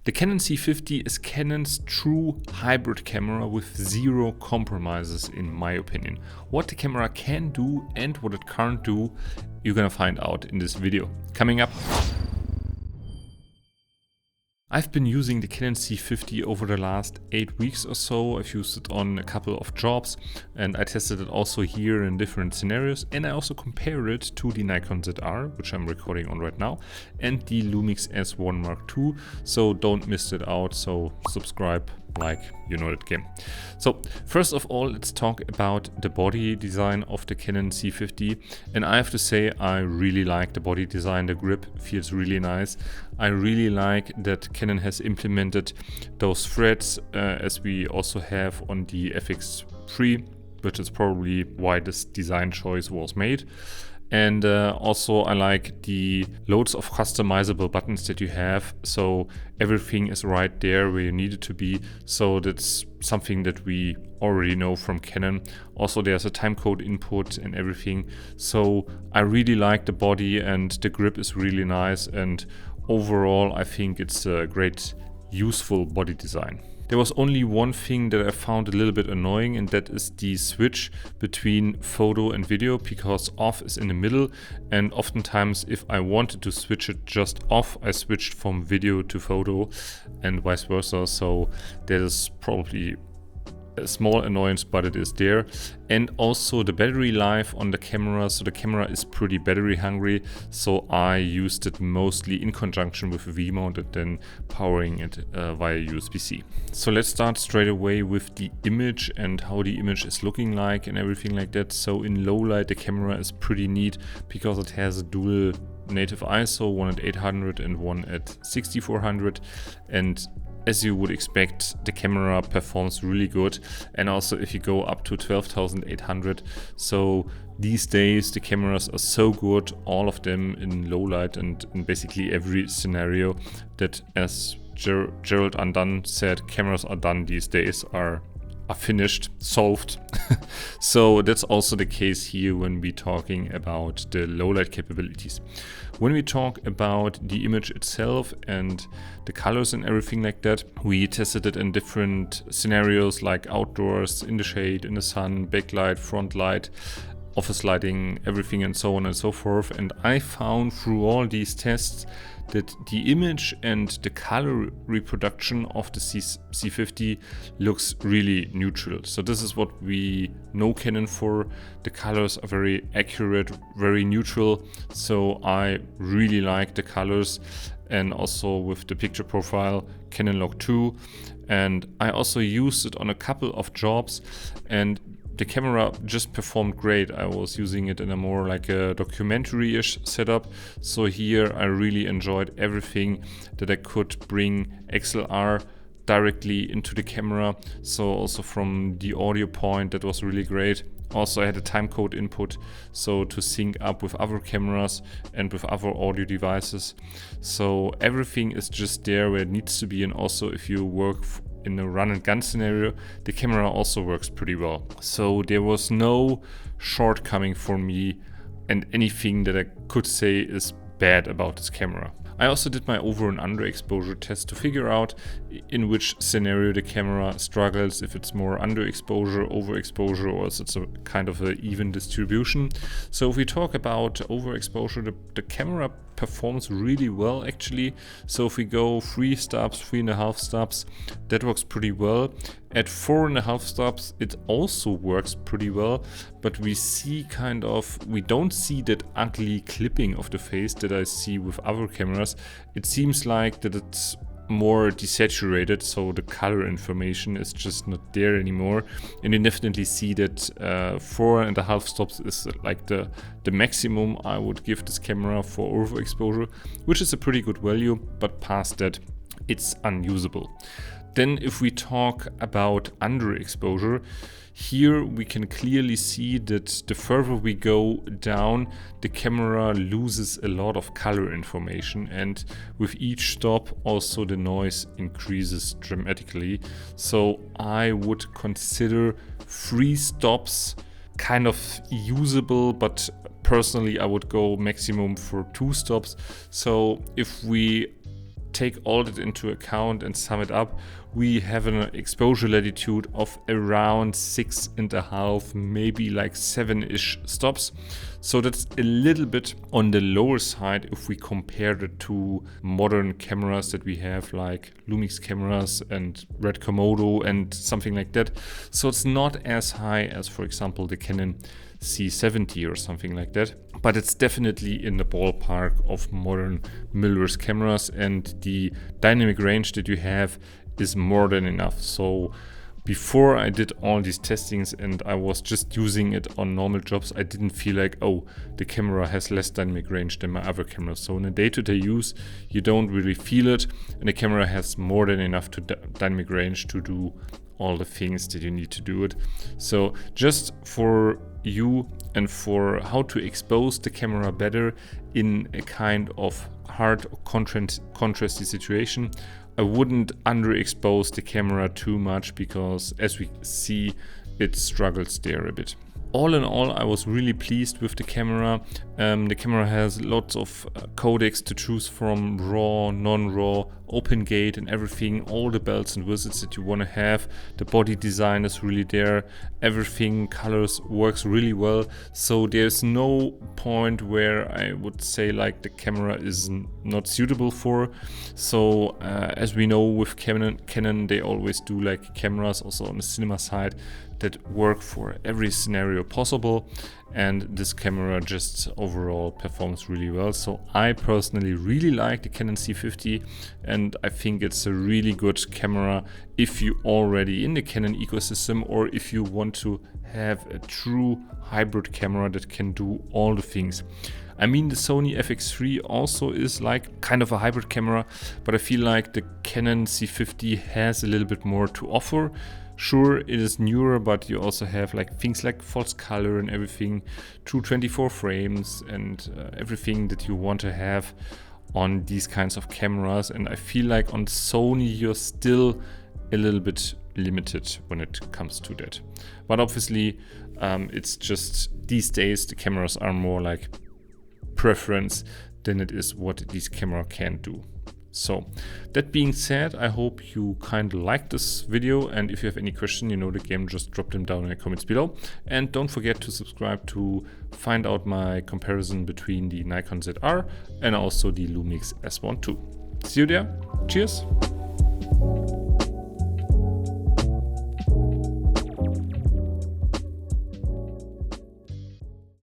The Canon C50 is Canon's true hybrid camera with zero compromises in my opinion. What the camera can do and what it can't do, you're gonna find out in this video. Coming up. I've been using the Canon C50 over the last 8 weeks or so. I've used it on a couple of jobs and I tested it also here in different scenarios, and I also compare it to the Nikon ZR, which I'm recording on right now, and the Lumix S1 Mark II, so don't miss it out. So subscribe, like, you know that game. So first of all, let's talk about the body design of the Canon C50, and I have to say I really like the body design. The grip feels really nice. I really like that Canon has implemented those threads as we also have on the FX3, which is probably why this design choice was made. And also I like the loads of customizable buttons that you have, so everything is right there where you need it to be. So that's something that we already know from Canon. Also there's a timecode input and everything. So I really like the body and the grip is really nice, and overall I think it's a great useful body design. There was only one thing that I found a little bit annoying, and that is the switch between photo and video, because off is in the middle, and oftentimes if I wanted to switch it just off, I switched from video to photo and vice versa. So that is probably a small annoyance, but it is there. And also the battery life on the camera, so the camera is pretty battery hungry, so I used it mostly in conjunction with V-mount and then powering it via USB-C. So let's start straight away with the image and how the image is looking like and everything like that. So in low light the camera is pretty neat because it has a dual native ISO, one at 800 and one at 6400, and as you would expect, the camera performs really good. And also if you go up to 12,800, so these days the cameras are so good, all of them in low light and in basically every scenario, that as Gerald Undone said, cameras are done these days, are finished, solved. So that's also the case here when we're talking about the low light capabilities. When we talk about the image itself and the colors and everything like that, we tested it in different scenarios like outdoors, in the shade, in the sun, backlight, front light, office lighting, everything and so on and so forth. And I found through all these tests that the image and the color reproduction of the C50 looks really neutral. So this is what we know Canon for. The colors are very accurate, very neutral. So I really like the colors, and also with the picture profile, Canon Log 2. And I also used it on a couple of jobs, and the camera just performed great. I was using it in a more like a documentary-ish setup. So here I really enjoyed everything that I could bring XLR directly into the camera. So also from the audio point, that was really great. Also I had a timecode input, so to sync up with other cameras and with other audio devices. So everything is just there where it needs to be. And also if you work in a run and gun scenario, the camera also works pretty well. So there was no shortcoming for me and anything that I could say is bad about this camera. I also did my over and under exposure test to figure out in which scenario the camera struggles, if it's more underexposure, overexposure, or if it's a kind of an even distribution. So if we talk about overexposure, the camera performs really well actually. So if we go 3 stops, 3.5 stops, that works pretty well. At 4.5 stops, it also works pretty well, but we don't see that ugly clipping of the face that I see with other cameras. It seems like that it's more desaturated, so the color information is just not there anymore. And you definitely see that 4.5 stops is like the maximum I would give this camera for overexposure, which is a pretty good value, but past that it's unusable. Then if we talk about underexposure, here we can clearly see that the further we go down, the camera loses a lot of color information, and with each stop also the noise increases dramatically. So I would consider 3 stops kind of usable, but personally I would go maximum for 2 stops. So if we take all that into account and sum it up, we have an exposure latitude of around 6.5, maybe like 7-ish stops. So that's a little bit on the lower side if we compare it to modern cameras that we have, like Lumix cameras and Red Komodo and something like that. So it's not as high as, for example, the Canon C50 or something like that, but it's definitely in the ballpark of modern mirrorless cameras, and the dynamic range that you have is more than enough. So before I did all these testings and I was just using it on normal jobs, I didn't feel like, oh, the camera has less dynamic range than my other cameras. So in a day-to-day use, you don't really feel it, and the camera has more than enough to dynamic range to do all the things that you need to do it. So just for you and for how to expose the camera better in a kind of hard contrasty situation, I wouldn't underexpose the camera too much, because as we see, it struggles there a bit. All in all, I was really pleased with the camera. The camera has lots of codecs to choose from, RAW, non-RAW, open gate and everything, all the bells and whistles that you want to have. The body design is really there, everything, colors, works really well. So there's no point where I would say like the camera is not suitable for. So as we know with Canon, they always do like cameras also on the cinema side that work for every scenario possible, and this camera just overall performs really well. So I personally really like the Canon C50, and I think it's a really good camera if you already in the Canon ecosystem, or if you want to have a true hybrid camera that can do all the things. I mean, the Sony FX3 also is like kind of a hybrid camera, but I feel like the Canon C50 has a little bit more to offer. Sure, it is newer, but you also have like things like false color and everything, true 24 frames and everything that you want to have on these kinds of cameras. And I feel like on Sony you're still a little bit limited when it comes to that. But obviously it's just these days the cameras are more like preference than it is what this camera can do. So that being said, I hope you kind of liked this video, and if you have any question, you know the game, just drop them down in the comments below. And don't forget to subscribe to find out my comparison between the Nikon ZR and also the Lumix S1 II. See you there. Cheers.